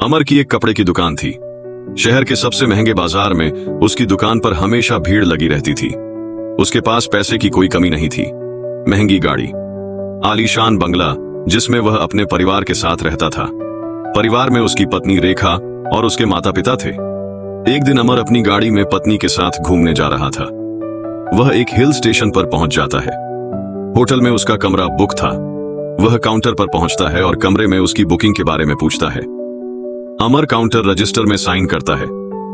अमर की एक कपड़े की दुकान थी। शहर के सबसे महंगे बाजार में उसकी दुकान पर हमेशा भीड़ लगी रहती थी। उसके पास पैसे की कोई कमी नहीं थी। महंगी गाड़ी, आलीशान बंगला जिसमें वह अपने परिवार के साथ रहता था। परिवार में उसकी पत्नी रेखा और उसके माता पिता थे। एक दिन अमर अपनी गाड़ी में पत्नी के साथ घूमने जा रहा था। वह एक हिल स्टेशन पर पहुंच जाता है। होटल में उसका कमरा बुक था। वह काउंटर पर पहुंचता है और कमरे में उसकी बुकिंग के बारे में पूछता है। अमर काउंटर रजिस्टर में साइन करता है।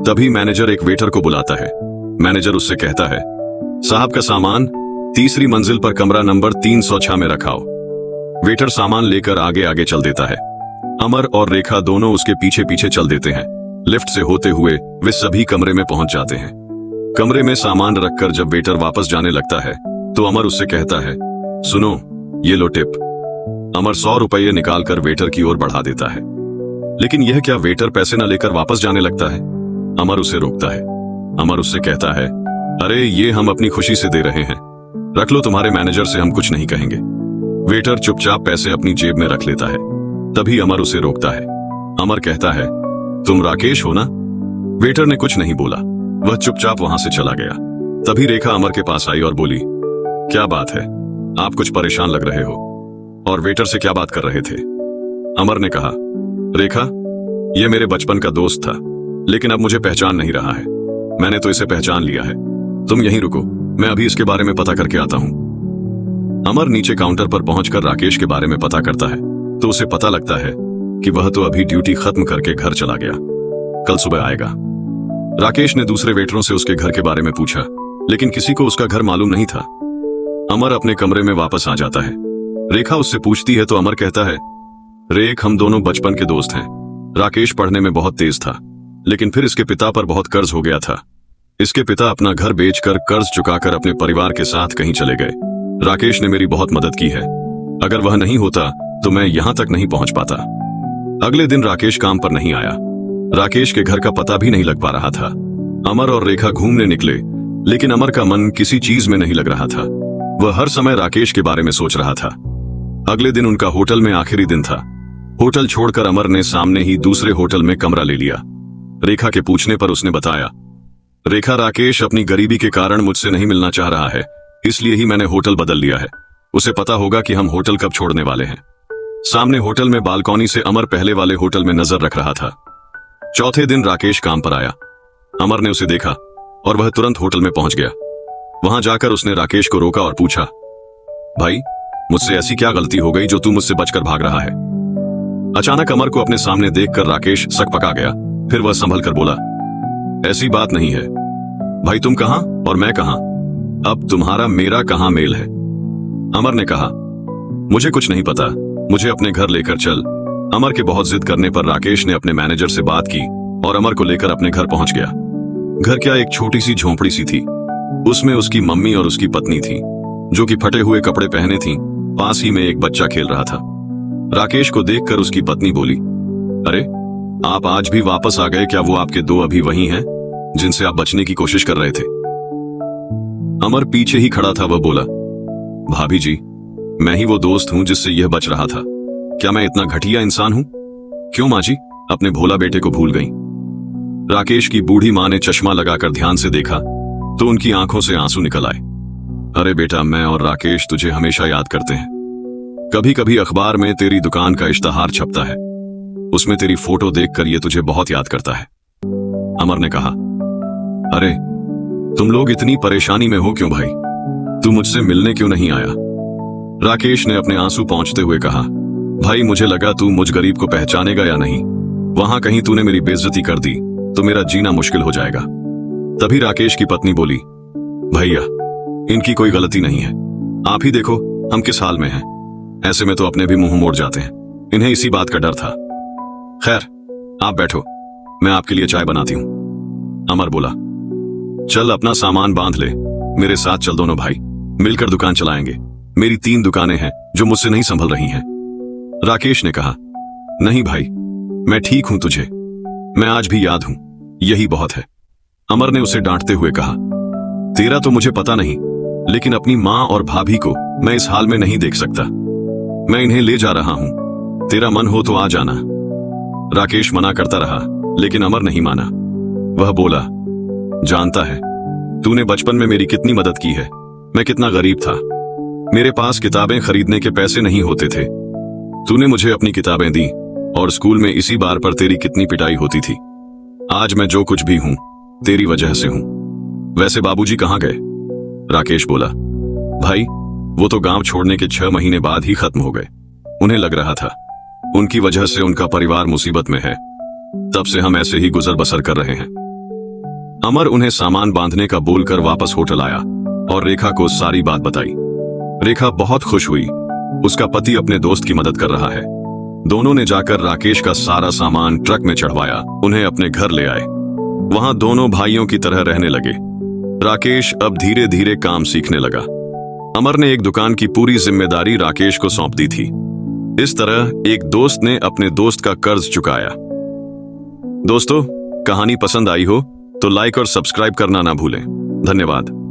तभी मैनेजर एक वेटर को बुलाता है। मैनेजर उससे कहता है, साहब का सामान तीसरी मंजिल पर कमरा नंबर 306 में रखाओ। वेटर सामान लेकर आगे आगे चल देता है। अमर और रेखा दोनों उसके पीछे पीछे चल देते हैं। लिफ्ट से होते हुए वे सभी कमरे में पहुंच जाते हैं। कमरे में सामान रखकर जब वेटर वापस जाने लगता है तो अमर उससे कहता है, सुनो, ये लो टिप। अमर 100 रुपये निकालकर वेटर की ओर बढ़ा देता है। लेकिन यह क्या वेटर पैसे न लेकर वापस जाने लगता है। अमर उसे रोकता है। अमर उससे कहता है, अरे ये हम अपनी खुशी से दे रहे हैं, रख लो, तुम्हारे मैनेजर से हम कुछ नहीं कहेंगे। वेटर चुपचाप पैसे अपनी जेब में रख लेता है। तभी अमर उसे रोकता है। अमर कहता है, तुम राकेश हो ना? वेटर ने कुछ नहीं बोला, वह चुपचाप वहां से चला गया। तभी रेखा अमर के पास आई और बोली, क्या बात है, आप कुछ परेशान लग रहे हो और वेटर से क्या बात कर रहे थे? अमर ने कहा, रेखा, यह मेरे बचपन का दोस्त था, लेकिन अब मुझे पहचान नहीं रहा है। मैंने तो इसे पहचान लिया है। तुम यहीं रुको, मैं अभी इसके बारे में पता करके आता हूं। अमर नीचे काउंटर पर पहुंचकर राकेश के बारे में पता करता है तो उसे पता लगता है कि वह तो अभी ड्यूटी खत्म करके घर चला गया, कल सुबह आएगा। राकेश ने दूसरे वेटरों से उसके घर के बारे में पूछा, लेकिन किसी को उसका घर मालूम नहीं था। अमर अपने कमरे में वापस आ जाता है। रेखा उससे पूछती है तो अमर कहता है, रेख, हम दोनों बचपन के दोस्त हैं। राकेश पढ़ने में बहुत तेज था, लेकिन फिर इसके पिता पर बहुत कर्ज हो गया था। इसके पिता अपना घर बेचकर कर्ज चुकाकर अपने परिवार के साथ कहीं चले गए। राकेश ने मेरी बहुत मदद की है। अगर वह नहीं होता तो मैं यहां तक नहीं पहुंच पाता। अगले दिन राकेश काम पर नहीं आया। राकेश के घर का पता भी नहीं लग पा रहा था। अमर और रेखा घूमने निकले, लेकिन अमर का मन किसी चीज में नहीं लग रहा था। वह हर समय राकेश के बारे में सोच रहा था। अगले दिन उनका होटल में आखिरी दिन था। होटल छोड़कर अमर ने सामने ही दूसरे होटल में कमरा ले लिया। रेखा के पूछने पर उसने बताया, रेखा, राकेश अपनी गरीबी के कारण मुझसे नहीं मिलना चाह रहा है, इसलिए ही मैंने होटल बदल लिया है। उसे पता होगा कि हम होटल कब छोड़ने वाले हैं। सामने होटल में बालकनी से अमर पहले वाले होटल में नजर रख रहा था। चौथे दिन राकेश काम पर आया। अमर ने उसे देखा और वह तुरंत होटल में पहुंच गया। वहां जाकर उसने राकेश को रोका और पूछा, भाई, मुझसे ऐसी क्या गलती हो गई जो तू मुझसे बचकर भाग रहा है? अचानक अमर को अपने सामने देखकर राकेश सकपका गया। फिर वह संभल कर बोला, ऐसी बात नहीं है भाई, तुम कहां और मैं कहां? अब तुम्हारा मेरा कहां मेल है? अमर ने कहा, मुझे कुछ नहीं पता, मुझे अपने घर लेकर चल। अमर के बहुत जिद करने पर राकेश ने अपने मैनेजर से बात की और अमर को लेकर अपने घर पहुंच गया। घर क्या एक छोटी सी झोंपड़ी सी थी। उसमें उसकी मम्मी और उसकी पत्नी थी, जो कि फटे हुए कपड़े पहने थी। पास ही में एक बच्चा खेल रहा था। राकेश को देखकर उसकी पत्नी बोली, अरे, आप आज भी वापस आ गए क्या? वो आपके दो अभी वही हैं जिनसे आप बचने की कोशिश कर रहे थे। अमर पीछे ही खड़ा था। वह बोला, भाभी जी, मैं ही वो दोस्त हूं जिससे यह बच रहा था। क्या मैं इतना घटिया इंसान हूं? क्यों माँ जी अपने भोला बेटे को भूल गई? राकेश की बूढ़ी मां ने चश्मा लगाकर ध्यान से देखा तो उनकी आंखों से आंसू निकल आए। अरे बेटा, मैं और राकेश तुझे हमेशा याद करते हैं। कभी कभी अखबार में तेरी दुकान का इश्तहार छपता है, उसमें तेरी फोटो देखकर ये तुझे बहुत याद करता है। अमर ने कहा, अरे, तुम लोग इतनी परेशानी में हो क्यों भाई? तू मुझसे मिलने क्यों नहीं आया? राकेश ने अपने आंसू पोंछते हुए कहा, भाई, मुझे लगा तू मुझ गरीब को पहचानेगा या नहीं। वहां कहीं तूने मेरी बेइज्जती कर दी तो मेरा जीना मुश्किल हो जाएगा। तभी राकेश की पत्नी बोली, भैया, इनकी कोई गलती नहीं है। आप ही देखो हम किस हाल में हैं। ऐसे में तो अपने भी मुंह मोड़ जाते हैं। इन्हें इसी बात का डर था। खैर, आप बैठो, मैं आपके लिए चाय बनाती हूं। अमर बोला, चल अपना सामान बांध ले, मेरे साथ चल। दोनों भाई मिलकर दुकान चलाएंगे। मेरी 3 दुकानें हैं जो मुझसे नहीं संभल रही हैं। राकेश ने कहा, नहीं भाई, मैं ठीक हूं, तुझे मैं आज भी याद हूं, यही बहुत है। अमर ने उसे डांटते हुए कहा, तेरा तो मुझे पता नहीं, लेकिन अपनी मां और भाभी को मैं इस हाल में नहीं देख सकता। मैं इन्हें ले जा रहा हूं, तेरा मन हो तो आ जाना। राकेश मना करता रहा, लेकिन अमर नहीं माना। वह बोला, जानता है तूने बचपन में मेरी कितनी मदद की है। मैं कितना गरीब था, मेरे पास किताबें खरीदने के पैसे नहीं होते थे। तूने मुझे अपनी किताबें दी और स्कूल में इसी बार पर तेरी कितनी पिटाई होती थी। आज मैं जो कुछ भी हूं तेरी वजह से हूं। वैसे बाबूजी कहाँ गए? राकेश बोला, भाई वो तो गांव छोड़ने के 6 महीने बाद ही खत्म हो गए। उन्हें लग रहा था उनकी वजह से उनका परिवार मुसीबत में है, तब से हम ऐसे ही गुजर बसर कर रहे हैं। अमर उन्हें सामान बांधने का बोलकर वापस होटल आया और रेखा को सारी बात बताई। रेखा बहुत खुश हुई, उसका पति अपने दोस्त की मदद कर रहा है। दोनों ने जाकर राकेश का सारा सामान ट्रक में चढ़वाया, उन्हें अपने घर ले आए। वहां दोनों भाइयों की तरह रहने लगे। राकेश अब धीरे धीरे काम सीखने लगा। अमर ने एक दुकान की पूरी जिम्मेदारी राकेश को सौंप दी थी। इस तरह एक दोस्त ने अपने दोस्त का कर्ज चुकाया। दोस्तों, कहानी पसंद आई हो तो लाइक और सब्सक्राइब करना ना भूलें। धन्यवाद।